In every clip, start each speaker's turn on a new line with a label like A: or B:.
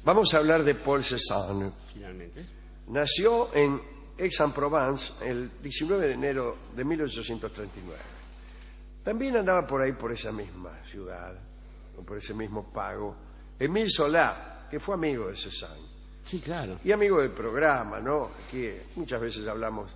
A: Vamos a hablar de Paul Cézanne.
B: Finalmente.
A: Nació en Aix-en-Provence el 19 de enero de 1839. También andaba por ahí, por esa misma ciudad, o por ese mismo pago, Émile Zola, que fue amigo de Cézanne.
B: Sí, claro.
A: Y amigo del programa, ¿no? Aquí muchas veces hablamos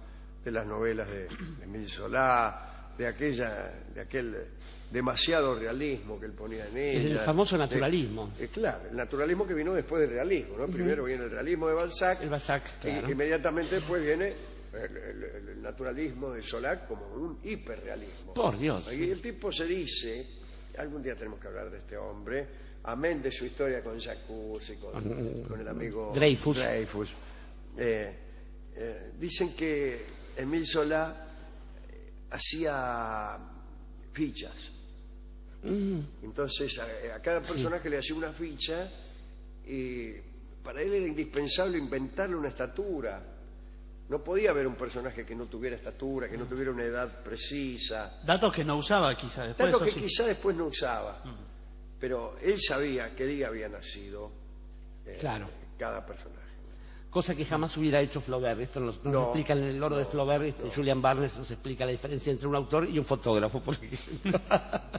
A: de las novelas de Émile Zola, de aquel demasiado realismo que él ponía en ella.
B: El famoso naturalismo.
A: Claro, el naturalismo que vino después del realismo, ¿no? Primero viene el realismo de Balzac,
B: El Balzac, claro.
A: y inmediatamente después viene el naturalismo de Zola como un hiperrealismo.
B: Por Dios.
A: Y el tipo se dice, algún día tenemos que hablar de este hombre, amén de su historia con Jacques y con el amigo
B: Dreyfus.
A: Dicen que Émile Zola hacía fichas. Entonces a cada personaje le hacía una ficha y para él era indispensable inventarle una estatura. No podía haber un personaje que no tuviera estatura, que no tuviera una edad precisa.
C: Datos que no usaba quizá después.
A: Datos que
C: sí.
A: quizá después no usaba. Pero él sabía qué día había nacido
B: Claro.
A: cada personaje.
B: Cosa que jamás hubiera hecho Flaubert. Esto nos explica en el oro de Flaubert. Julian Barnes nos explica la diferencia entre un autor y un fotógrafo, por ejemplo.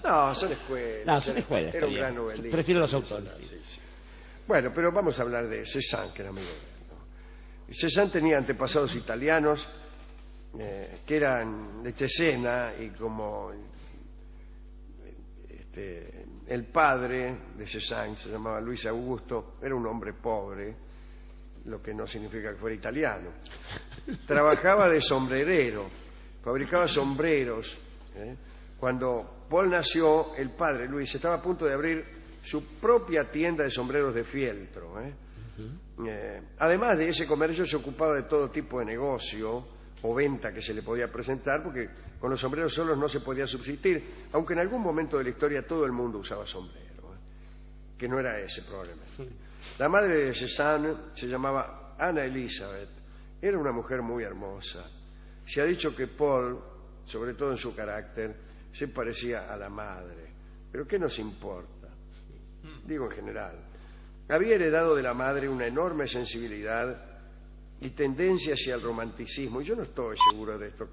A: No, son escuelas.
B: No, son escuelas.
A: Era un gran novelista.
B: Prefiero los autores.
A: Sí, sí. Bueno, pero vamos a hablar de Cézanne, que era amigo de él, ¿no? Cézanne tenía antepasados italianos que eran de Cesena, y como el padre de Cézanne se llamaba Luis Augusto, era un hombre pobre, lo que no significa que fuera italiano. Trabajaba de sombrerero, fabricaba sombreros. Cuando Paul nació, el padre Luis estaba a punto de abrir su propia tienda de sombreros de fieltro. Además de ese comercio, se ocupaba de todo tipo de negocio o venta que se le podía presentar, porque con los sombreros solos no se podía subsistir, aunque en algún momento de la historia todo el mundo usaba sombrero, que no era ese probablemente. La madre de Cézanne se llamaba Ana Elizabeth, era una mujer muy hermosa. Se ha dicho que Paul, sobre todo en su carácter, se parecía a la madre, pero ¿qué nos importa? Digo en general. Había heredado de la madre una enorme sensibilidad y tendencia hacia el romanticismo, y yo no estoy seguro de esto.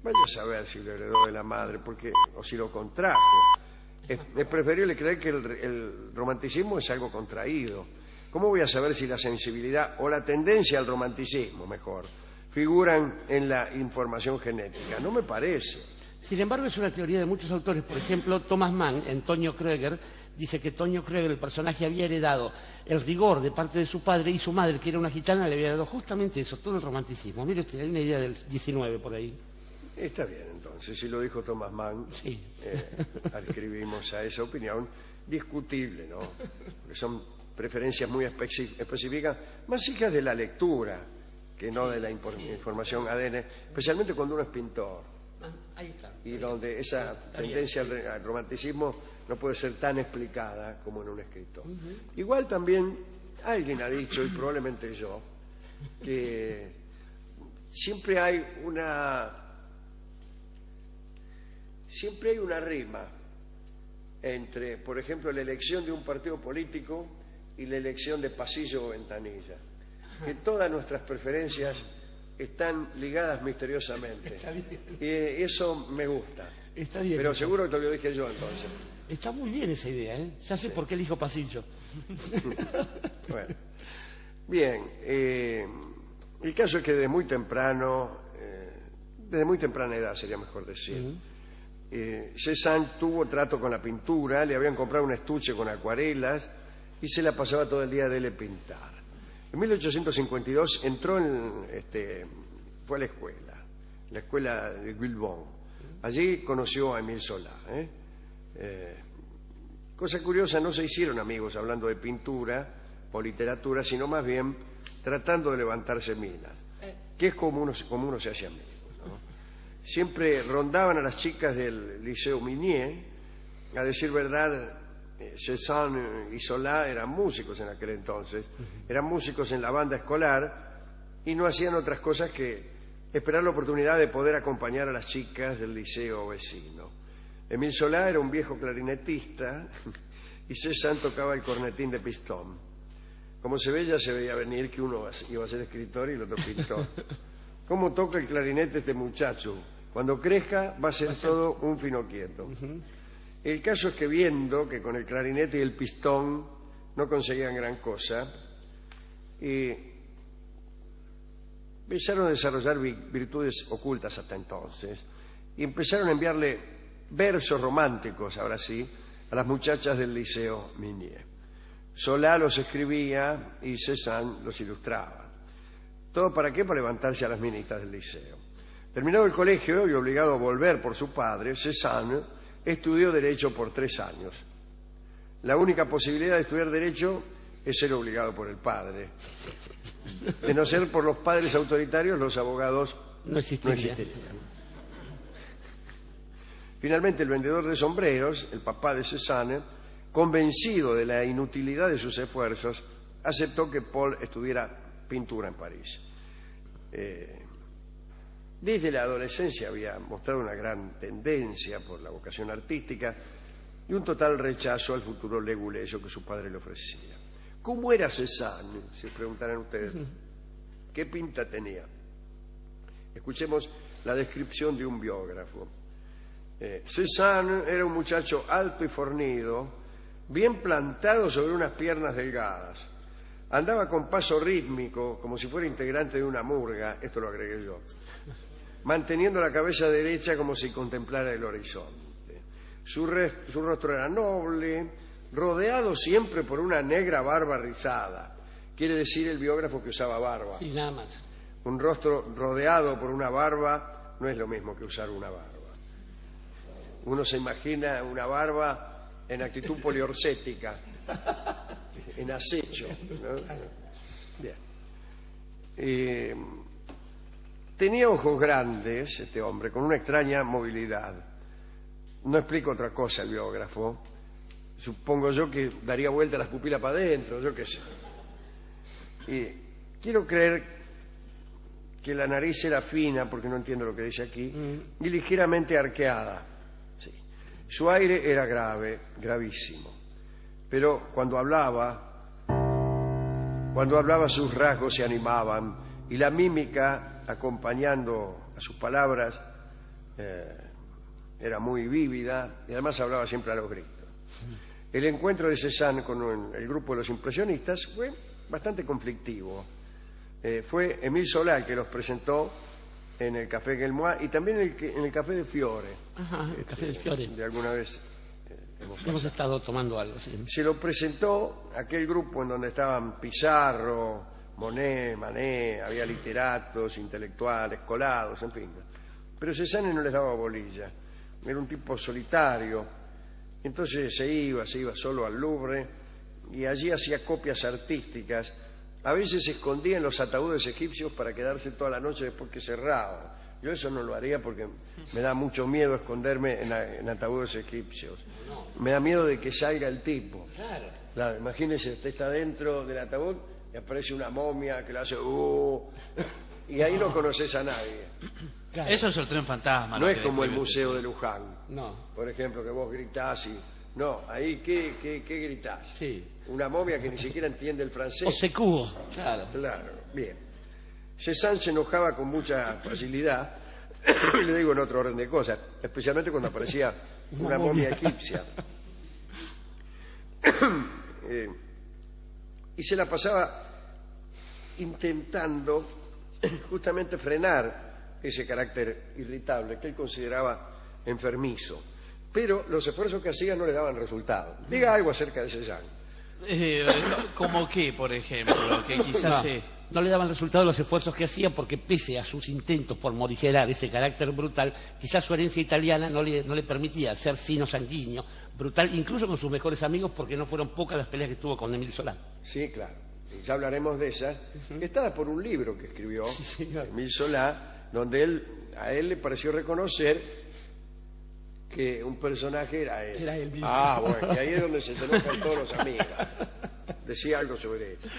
A: Vaya a saber si lo heredó de la madre, o si lo contrajo. Es preferible creer que el romanticismo es algo contraído. ¿Cómo voy a saber si la sensibilidad o la tendencia al romanticismo, mejor, figuran en la información genética? No me parece.
B: Sin embargo, es una teoría de muchos autores. Por ejemplo, Thomas Mann, en Tonio Kröger, dice que Tonio Kröger, el personaje, había heredado el rigor de parte de su padre, y su madre, que era una gitana, le había dado justamente eso, todo el romanticismo. Mire usted, hay una idea del 19 por ahí.
A: Está bien, entonces, si lo dijo Thomas Mann,
B: Sí.
A: adscribimos a esa opinión discutible, ¿no? Porque son preferencias muy específicas, más hijas de la lectura que no de la información ADN, especialmente cuando uno es pintor.
B: Ahí está.
A: Y donde esa tendencia al romanticismo no puede ser tan explicada como en un escritor. Igual también alguien ha dicho, y probablemente yo, que siempre hay una rima entre, por ejemplo, la elección de un partido político y la elección de pasillo o ventanilla. Que todas nuestras preferencias están ligadas misteriosamente.
B: Está bien.
A: Y eso me gusta.
B: Está bien.
A: Pero seguro que te lo dije yo entonces.
B: Está muy bien esa idea, ¿eh? Ya sé por qué elijo pasillo.
A: Bueno. Bien. El caso es que desde muy temprana edad sería mejor decir, Cézanne tuvo trato con la pintura, le habían comprado un estuche con acuarelas y se la pasaba todo el día de él pintar. En 1852 fue a la escuela de Guilbon. Allí conoció a Émile Zola. Cosa curiosa, no se hicieron amigos hablando de pintura o literatura, sino más bien tratando de levantarse minas, que es como uno se hace amigo, ¿no? Siempre rondaban a las chicas del Liceo Minier. A decir verdad, Cézanne y Zola eran músicos en aquel entonces, eran músicos en la banda escolar y no hacían otras cosas que esperar la oportunidad de poder acompañar a las chicas del liceo vecino. Émile Zola era un viejo clarinetista y Cézanne tocaba el cornetín de pistón. Como se ve, ya se veía venir que uno iba a ser escritor y el otro pintor. ¿Cómo toca el clarinete este muchacho? Cuando crezca va a ser todo un fino quieto. El caso es que, viendo que con el clarinete y el pistón no conseguían gran cosa, empezaron a desarrollar virtudes ocultas hasta entonces y empezaron a enviarle versos románticos, ahora sí, a las muchachas del Liceo Minier. Solá los escribía y Cézanne los ilustraba. ¿Todo para qué? Para levantarse a las minitas del liceo. Terminado el colegio y obligado a volver por su padre, Cézanne estudió Derecho por 3 años. La única posibilidad de estudiar Derecho es ser obligado por el padre. De no ser por los padres autoritarios, los abogados no existirían. Finalmente, el vendedor de sombreros, el papá de Cézanne, convencido de la inutilidad de sus esfuerzos, aceptó que Paul estudiara pintura en París. Desde la adolescencia había mostrado una gran tendencia por la vocación artística y un total rechazo al futuro leguleyo que su padre le ofrecía. ¿Cómo era Cézanne? Se preguntarán ustedes. ¿Qué pinta tenía? Escuchemos la descripción de un biógrafo. Cézanne era un muchacho alto y fornido, bien plantado sobre unas piernas delgadas. Andaba con paso rítmico, como si fuera integrante de una murga, esto lo agregué yo, manteniendo la cabeza derecha como si contemplara el horizonte. Su rostro era noble, rodeado siempre por una negra barba rizada. Quiere decir el biógrafo que usaba barba.
B: Sí, nada más.
A: Un rostro rodeado por una barba no es lo mismo que usar una barba. Uno se imagina una barba en actitud poliorcética, en acecho, ¿no? Bien. Tenía ojos grandes, este hombre, con una extraña movilidad. No explico otra cosa el biógrafo. Supongo yo que daría vuelta las pupilas para adentro, yo qué sé. Y quiero creer que la nariz era fina, porque no entiendo lo que dice aquí, y ligeramente arqueada. Sí. Su aire era grave, gravísimo. Pero cuando hablaba sus rasgos se animaban y la mímica, acompañando a sus palabras, era muy vívida y además hablaba siempre a los gritos. El encuentro de Cézanne con el grupo de los impresionistas fue bastante conflictivo. Fue Émile Zola el que los presentó en el Café Guelmois y también en el Café de Fiore.
B: Ajá, el Café de Fiore.
A: De alguna vez
B: hemos estado tomando algo, sí.
A: Se lo presentó aquel grupo en donde estaban Pizarro, Monet, Manet, había literatos, intelectuales, colados, en fin. Pero Cézanne no les daba bolilla. Era un tipo solitario. Entonces se iba solo al Louvre y allí hacía copias artísticas. A veces se escondía en los ataúdes egipcios para quedarse toda la noche después que cerraba. Yo eso no lo haría porque me da mucho miedo esconderme en ataúdes egipcios. Me da miedo de que salga el tipo. Claro, imagínese, usted está dentro del ataúd y aparece una momia que le hace y ahí no conoces a nadie.
C: Claro. Eso es el tren fantasma.
A: No es como el Museo de Luján.
B: No.
A: Por ejemplo, que vos gritás y... No, ahí, ¿qué gritás?
B: Sí.
A: Una momia que ni siquiera entiende el francés.
B: O secuo. Claro.
A: Claro, bien. Cézanne se enojaba con mucha facilidad, le digo en otro orden de cosas, especialmente cuando aparecía una momia egipcia. Y se la pasaba intentando justamente frenar ese carácter irritable que él consideraba enfermizo. Pero los esfuerzos que hacía no le daban resultado. Diga algo acerca de Cézanne.
C: ¿Cómo qué, por ejemplo? Que quizás
B: no le daban resultado los esfuerzos que hacía porque, pese a sus intentos por morigerar ese carácter brutal, quizás su herencia italiana no le permitía ser sino sanguíneo, brutal, incluso con sus mejores amigos, porque no fueron pocas las peleas que tuvo con Émile Zola.
A: Sí, claro. Y ya hablaremos de esas, que estaba por un libro que escribió Émile Zola, donde a él le pareció reconocer que un personaje era él.
B: Era él mismo.
A: Bueno, y ahí es donde se enojan todos los amigos. Decía algo sobre eso.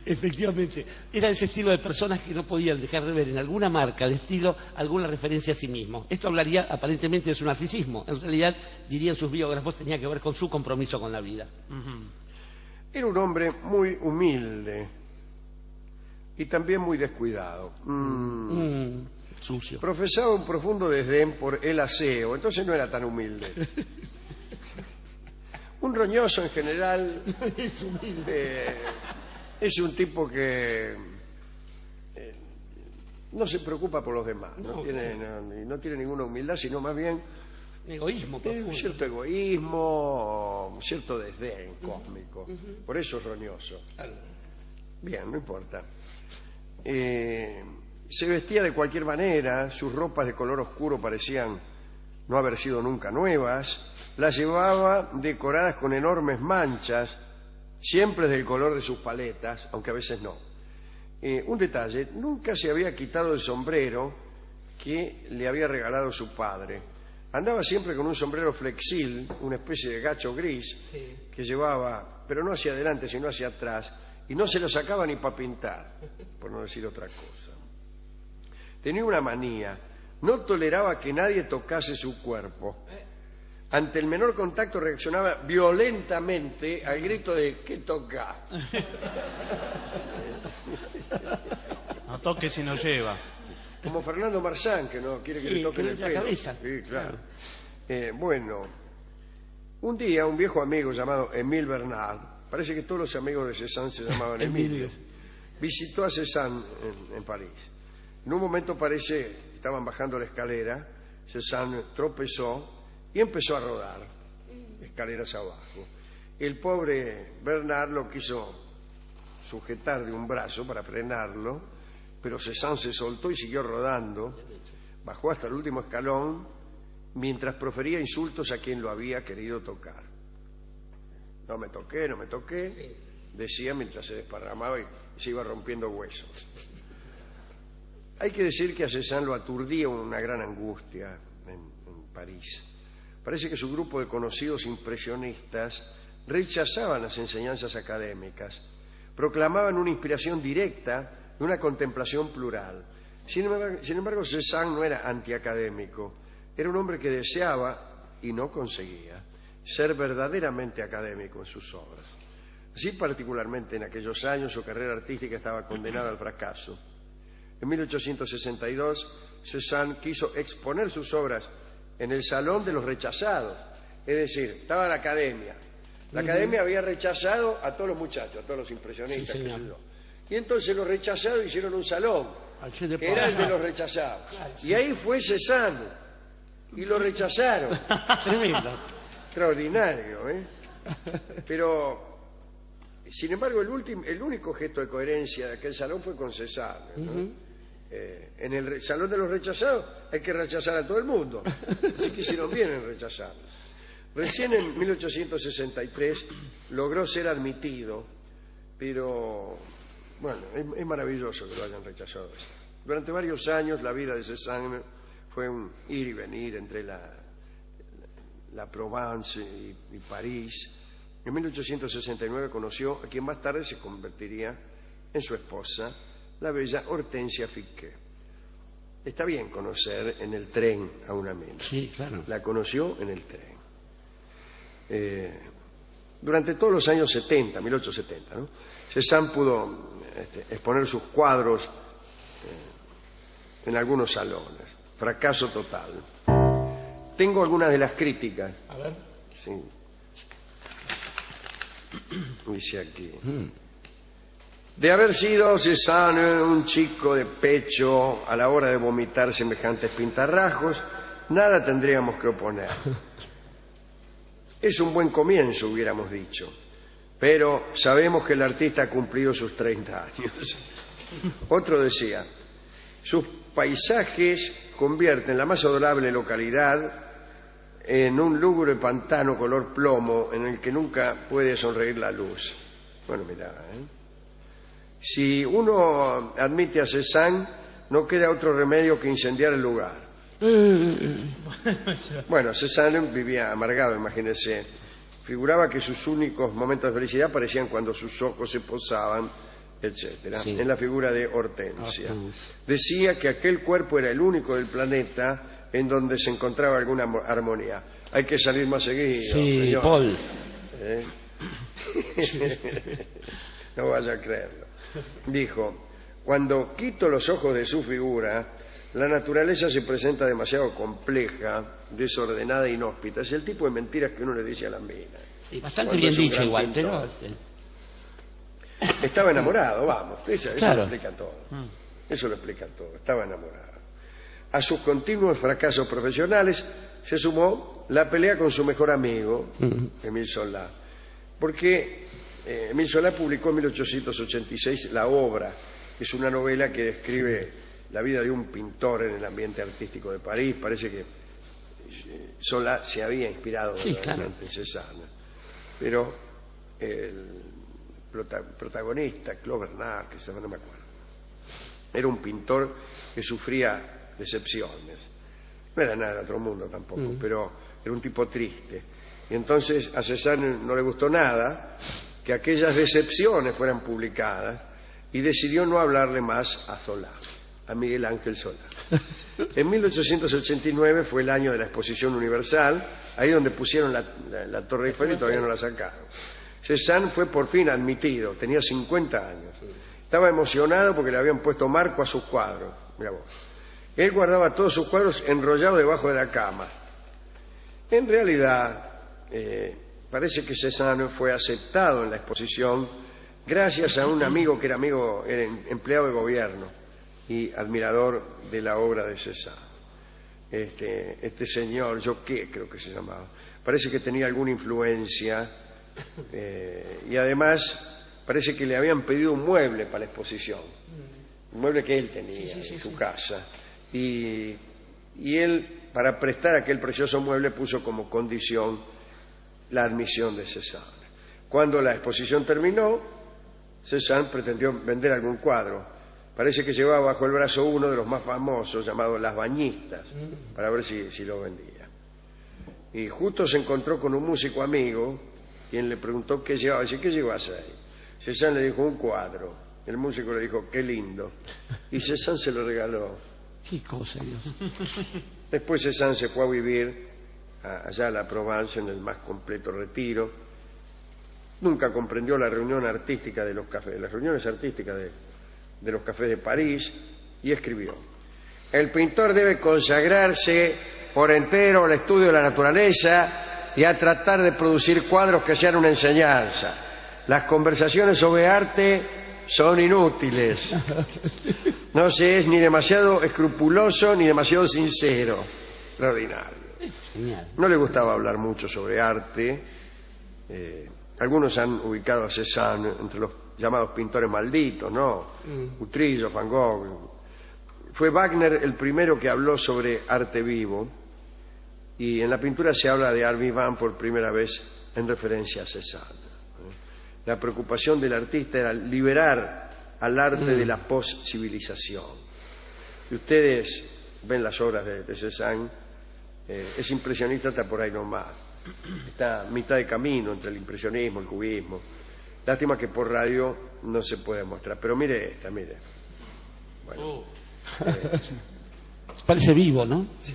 B: Efectivamente, era ese estilo de personas que no podían dejar de ver en alguna marca de estilo alguna referencia a sí mismo. Esto hablaría aparentemente de su narcisismo. En realidad, dirían sus biógrafos, tenía que ver con su compromiso con la vida.
A: Era un hombre muy humilde y también muy descuidado.
B: Sucio.
A: Profesaba un profundo desdén por el aseo, entonces no era tan humilde. Un roñoso en general es un tipo que no se preocupa por los demás, no tiene ninguna humildad, sino más bien
B: Egoísmo
A: un
B: profundo.
A: cierto egoísmo, un cierto desdén cósmico. Por eso es roñoso.
B: Claro.
A: Bien, no importa. Se vestía de cualquier manera, sus ropas de color oscuro parecían no haber sido nunca nuevas, las llevaba decoradas con enormes manchas, siempre del color de sus paletas, aunque a veces no. Un detalle, nunca se había quitado el sombrero que le había regalado su padre. Andaba siempre con un sombrero flexil, una especie de gacho gris,
B: Sí.
A: que llevaba, pero no hacia adelante, sino hacia atrás, y no se lo sacaba ni para pintar, por no decir otra cosa. Tenía una manía, no toleraba que nadie tocase su cuerpo. Ante el menor contacto reaccionaba violentamente al grito de ¿qué toca?
C: No toque si no lleva.
A: Como Fernando Marzán, que no quiere que
B: Sí,
A: le toquen
B: que
A: el
B: le
A: pelo.
B: la cabeza.
A: Sí, claro. Bueno, un día un viejo amigo llamado Émile Bernard, parece que todos los amigos de Cézanne se llamaban Emilio, visitó a Cézanne en París. En un momento estaban bajando la escalera, Cézanne tropezó y empezó a rodar, escaleras abajo. El pobre Bernard lo quiso sujetar de un brazo para frenarlo, pero Cézanne se soltó y siguió rodando, bajó hasta el último escalón, mientras profería insultos a quien lo había querido tocar. No me toqué, decía mientras se desparramaba y se iba rompiendo huesos. Hay que decir que a Cézanne lo aturdía una gran angustia en París. Parece que su grupo de conocidos impresionistas rechazaban las enseñanzas académicas, proclamaban una inspiración directa y una contemplación plural. Sin embargo, Cézanne no era antiacadémico, era un hombre que deseaba, y no conseguía, ser verdaderamente académico en sus obras. Así, particularmente en aquellos años, su carrera artística estaba condenada al fracaso. En 1862, Cézanne quiso exponer sus obras en el Salón de los Rechazados, es decir, estaba la academia. La academia había rechazado a todos los muchachos, a todos los impresionistas.
B: Sí, señor.
A: Y entonces los rechazados hicieron un salón, que era el de los rechazados. Y ahí fue Cézanne. Y lo rechazaron.
B: Tremendo.
A: Extraordinario, ¿eh? Pero, sin embargo, el único gesto de coherencia de aquel salón fue con Cézanne, ¿no? En el Salón de los Rechazados hay que rechazar a todo el mundo. Así que hicieron bien en rechazarlo. Recién en 1863 logró ser admitido, pero, bueno, es maravilloso que lo hayan rechazado. Durante varios años la vida de Cézanne fue un ir y venir entre la Provence y París. En 1869 conoció a quien más tarde se convertiría en su esposa, la bella Hortensia Ficquet. Está bien conocer en el tren a una mina.
B: Sí, claro.
A: La conoció en el tren. Durante todos los años 70, 1870, ¿no? Cézanne pudo exponer sus cuadros en algunos salones. Fracaso total. Tengo algunas de las críticas.
B: A ver.
A: Sí. Dice aquí. De haber sido Cézanne un chico de pecho a la hora de vomitar semejantes pintarrajos, nada tendríamos que oponer. Es un buen comienzo, hubiéramos dicho, pero sabemos que el artista ha cumplido sus 30 años. Otro decía, sus paisajes convierten la más adorable localidad en un lúgubre pantano color plomo en el que nunca puede sonreír la luz. Bueno, mirá, si uno admite a Cézanne, no queda otro remedio que incendiar el lugar. Bueno, Cézanne vivía amargado, imagínense. Figuraba que sus únicos momentos de felicidad parecían cuando sus ojos se posaban, etcétera,
B: Sí.
A: en la figura de Hortensia. Decía que aquel cuerpo era el único del planeta en donde se encontraba alguna armonía. Hay que salir más seguido,
B: Sí,
A: señor.
B: Paul.
A: No vaya a creerlo. Dijo, cuando quito los ojos de su figura, la naturaleza se presenta demasiado compleja, desordenada e inhóspita. Es el tipo de mentiras que uno le dice a las minas.
B: Sí, bastante bien dicho igual, pero...
A: Estaba enamorado, vamos, eso
B: Claro.
A: lo explica todo. Eso lo explica todo, estaba enamorado. A sus continuos fracasos profesionales se sumó la pelea con su mejor amigo, Émile Zola, porque Émile Zola publicó en 1886 La Obra, que es una novela que describe la vida de un pintor en el ambiente artístico de París. Parece que Zola se había inspirado realmente en Cézanne, pero el protagonista, Claude Bernard, que no me acuerdo, era un pintor que sufría decepciones. No era nada de otro mundo tampoco, pero era un tipo triste. Y entonces a Cézanne no le gustó nada que aquellas decepciones fueran publicadas y decidió no hablarle más a Zola, a Miguel Ángel Zola. En 1889 fue el año de la Exposición Universal, ahí donde pusieron la Torre Eiffel y todavía no la sacaron. Cézanne fue por fin admitido, tenía 50 años. Estaba emocionado porque le habían puesto marco a sus cuadros. Mirá vos. Él guardaba todos sus cuadros enrollados debajo de la cama. En realidad, parece que Cézanne fue aceptado en la exposición gracias a un amigo que era empleado de gobierno y admirador de la obra de Cézanne. Este señor, Joquet creo que se llamaba, parece que tenía alguna influencia y además parece que le habían pedido un mueble para la exposición, un mueble que él tenía en su casa, y él, para prestar aquel precioso mueble, puso como condición la admisión de Cézanne. Cuando la exposición terminó, Cézanne pretendió vender algún cuadro. Parece que llevaba bajo el brazo uno de los más famosos, llamado Las Bañistas, para ver si lo vendía. Y justo se encontró con un músico amigo, quien le preguntó qué llevaba. Dice, ¿qué llevas ahí? Cézanne le dijo, un cuadro. El músico le dijo, qué lindo. Y Cézanne se lo regaló.
B: Qué cosa, Dios.
A: Después Cézanne se fue a vivir allá a la Provence en el más completo retiro. Nunca comprendió la reunión artística de los cafés, las reuniones artísticas de los cafés de París, y escribió: el pintor debe consagrarse por entero al estudio de la naturaleza y a tratar de producir cuadros que sean una enseñanza. Las conversaciones sobre arte son inútiles. No se es ni demasiado escrupuloso ni demasiado sincero. Extraordinario.
B: Genial.
A: No le gustaba hablar mucho sobre arte. Algunos han ubicado a Cézanne entre los llamados pintores malditos, ¿no? Utrillo, Van Gogh. Fue Wagner el primero que habló sobre arte vivo, y en la pintura se habla de art vivant por primera vez en referencia a Cézanne. La preocupación del artista era liberar al arte de la post-civilización. Si ustedes ven las obras de Cézanne, es impresionista hasta por ahí nomás. Está a mitad de camino entre el impresionismo, el cubismo. Lástima que por radio no se puede mostrar. Pero mire esta, mire. Bueno,
B: parece vivo, ¿no?
A: Sí.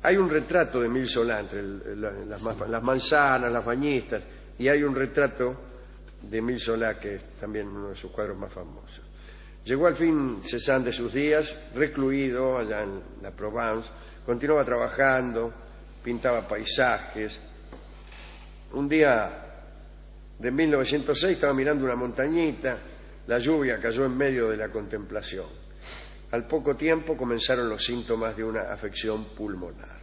A: Hay un retrato de Émile Zola entre las manzanas, las bañistas, y hay un retrato de Émile Zola que es también uno de sus cuadros más famosos. Llegó al fin Cézanne de sus días, recluido allá en la Provence. Continuaba trabajando, pintaba paisajes. Un día de 1906 estaba mirando una montañita, la lluvia cayó en medio de la contemplación. Al poco tiempo comenzaron los síntomas de una afección pulmonar.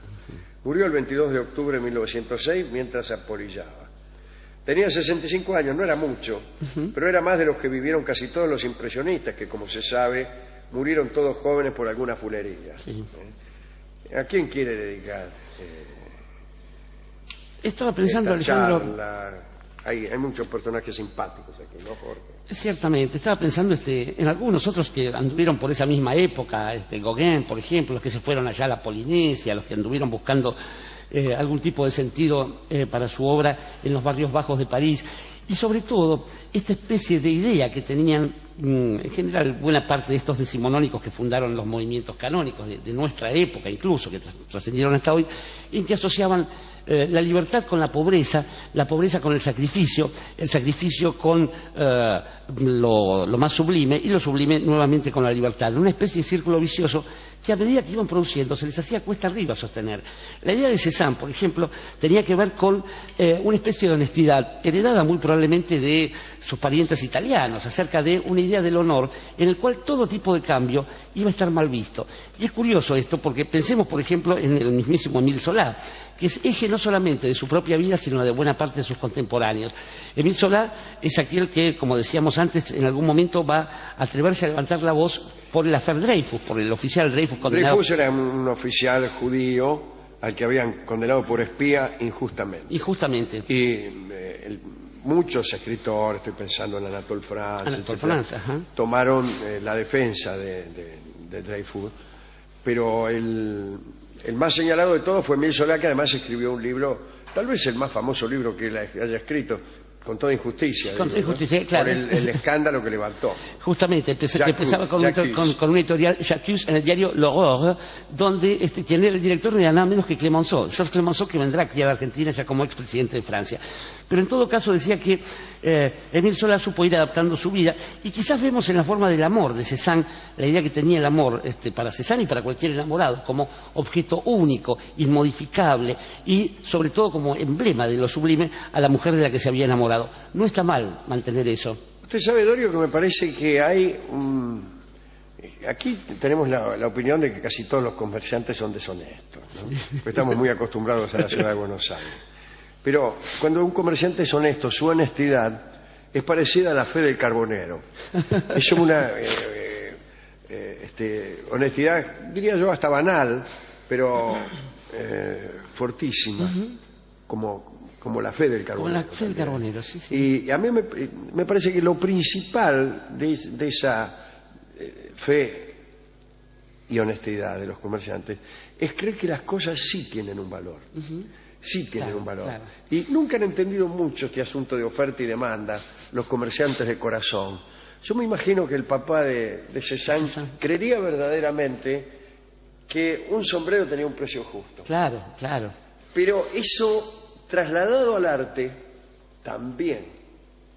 A: Murió el 22 de octubre de 1906 mientras apolillaba. Tenía 65 años, no era mucho, pero era más de los que vivieron casi todos los impresionistas, que, como se sabe, murieron todos jóvenes por alguna fulería.
B: Sí.
A: ¿A quién quiere dedicar?
B: Estaba pensando,
A: esta
B: Alejandro...
A: charla? Hay muchos personajes simpáticos aquí, ¿no, Jorge?
B: Ciertamente, estaba pensando en algunos otros que anduvieron por esa misma época, Gauguin, por ejemplo, los que se fueron allá a la Polinesia, los que anduvieron buscando algún tipo de sentido para su obra en los barrios bajos de París, y sobre todo esta especie de idea que tenían en general buena parte de estos decimonónicos que fundaron los movimientos canónicos de nuestra época, incluso, que trascendieron hasta hoy, en que asociaban la libertad con la pobreza con el sacrificio con lo más sublime y lo sublime nuevamente con la libertad. Una especie de círculo vicioso que a medida que iban produciendo se les hacía cuesta arriba sostener. La idea de Cézanne, por ejemplo, tenía que ver con una especie de honestidad heredada muy probablemente de sus parientes italianos, acerca de una idea del honor en el cual todo tipo de cambio iba a estar mal visto. Y es curioso esto porque pensemos, por ejemplo, en el mismísimo Émile Zola, que es eje no solamente de su propia vida, sino de buena parte de sus contemporáneos. Émile Zola es aquel que, como decíamos antes, en algún momento va a atreverse a levantar la voz por el affaire Dreyfus, por el oficial Dreyfus condenado.
A: Dreyfus era un oficial judío al que habían condenado por espía injustamente.
B: Injustamente.
A: Y muchos escritores, estoy pensando en Anatole France, tomaron la defensa de Dreyfus, pero el más señalado de todos fue Émile Zola, que además escribió un libro, tal vez el más famoso libro que él haya escrito, con toda injusticia.
B: Con toda injusticia, claro.
A: Por el escándalo que levantó.
B: Justamente, empezaba con un editorial J'accuse en el diario L'Aurore, donde quien era el director no era nada menos que Clemenceau, Georges Clemenceau, que vendrá aquí a la Argentina ya como expresidente de Francia. Pero en todo caso decía que Émile Zola supo ir adaptando su vida, y quizás vemos en la forma del amor de Cézanne la idea que tenía el amor para Cézanne y para cualquier enamorado como objeto único, inmodificable y sobre todo como emblema de lo sublime a la mujer de la que se había enamorado. No está mal mantener eso.
A: Usted sabe, Dorio, que me parece que hay aquí tenemos la opinión de que casi todos los comerciantes son deshonestos, ¿no? Estamos muy acostumbrados a la ciudad de Buenos Aires. Pero cuando un comerciante es honesto, su honestidad es parecida a la fe del carbonero. Es una honestidad, diría yo, hasta banal, pero fortísima, como la fe del carbonero.
B: Como la fe del carbonero, sí, sí.
A: Y a mí me parece que lo principal de esa fe y honestidad de los comerciantes es creer que las cosas sí tienen un valor. Sí tienen un valor. Claro. Y nunca han entendido mucho este asunto de oferta y demanda los comerciantes de corazón. Yo me imagino que el papá de Cézanne creería verdaderamente que un sombrero tenía un precio justo.
B: Claro, claro.
A: Pero eso, trasladado al arte, también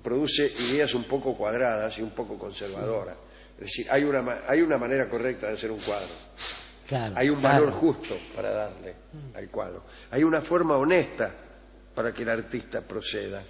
A: produce ideas un poco cuadradas y un poco conservadoras. Es decir, hay una manera correcta de hacer un cuadro.
B: Claro,
A: hay un valor justo para darle al cuadro. Hay una forma honesta para que el artista proceda.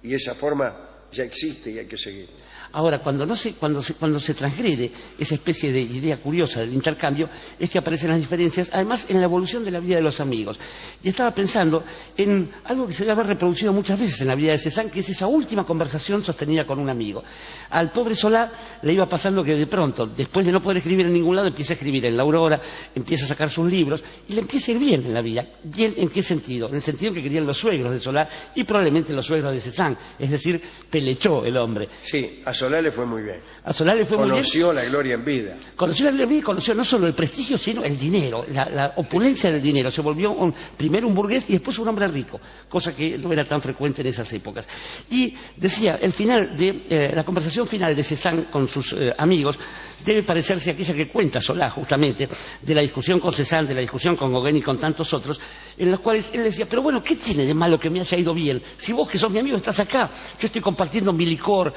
A: Y esa forma ya existe y hay que seguirla.
B: Ahora, cuando se transgrede esa especie de idea curiosa del intercambio, es que aparecen las diferencias, además en la evolución de la vida de los amigos. Y estaba pensando en algo que se debe haber reproducido muchas veces en la vida de Cézanne, que es esa última conversación sostenida con un amigo. Al pobre Zola le iba pasando que de pronto, después de no poder escribir en ningún lado, empieza a escribir en La Aurora, empieza a sacar sus libros, y le empieza a ir bien en la vida. ¿Bien en qué sentido? En el sentido que querían los suegros de Zola y probablemente los suegros de Cézanne, es decir, pelechó el hombre.
A: Sí, a Zola le fue muy bien.
B: A Zola le fue muy bien.
A: Conoció la gloria en vida.
B: Conoció la gloria en vida y conoció no solo el prestigio, sino el dinero, la opulencia del dinero. Se volvió primero un burgués y después un hombre rico, cosa que no era tan frecuente en esas épocas. Y decía, el final de la conversación final de Cézanne con sus amigos debe parecerse a aquella que cuenta Zola, justamente, de la discusión con Cézanne, de la discusión con Gauguin y con tantos otros, en los cuales él decía, pero bueno, ¿qué tiene de malo que me haya ido bien? Si vos, que sos mi amigo, estás acá, yo estoy compartiendo mi licor,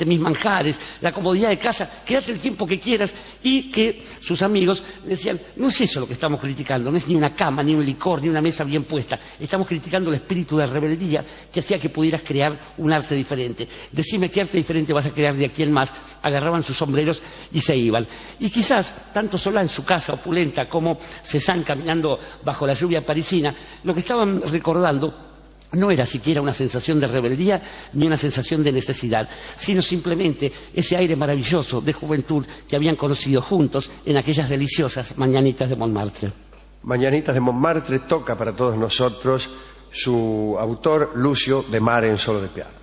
B: mis manjares, la comodidad de casa, quédate el tiempo que quieras. Y que sus amigos decían, no es eso lo que estamos criticando, no es ni una cama, ni un licor, ni una mesa bien puesta, estamos criticando el espíritu de rebeldía que hacía que pudieras crear un arte diferente. Decime qué arte diferente vas a crear de aquí en más. Agarraban sus sombreros y se iban. Y quizás, tanto Zola en su casa opulenta como Cézanne caminando bajo la lluvia parisina, lo que estaban recordando no era siquiera una sensación de rebeldía ni una sensación de necesidad, sino simplemente ese aire maravilloso de juventud que habían conocido juntos en aquellas deliciosas mañanitas de Montmartre.
A: Mañanitas de Montmartre toca para todos nosotros su autor Lucio de Mare en solo de piano.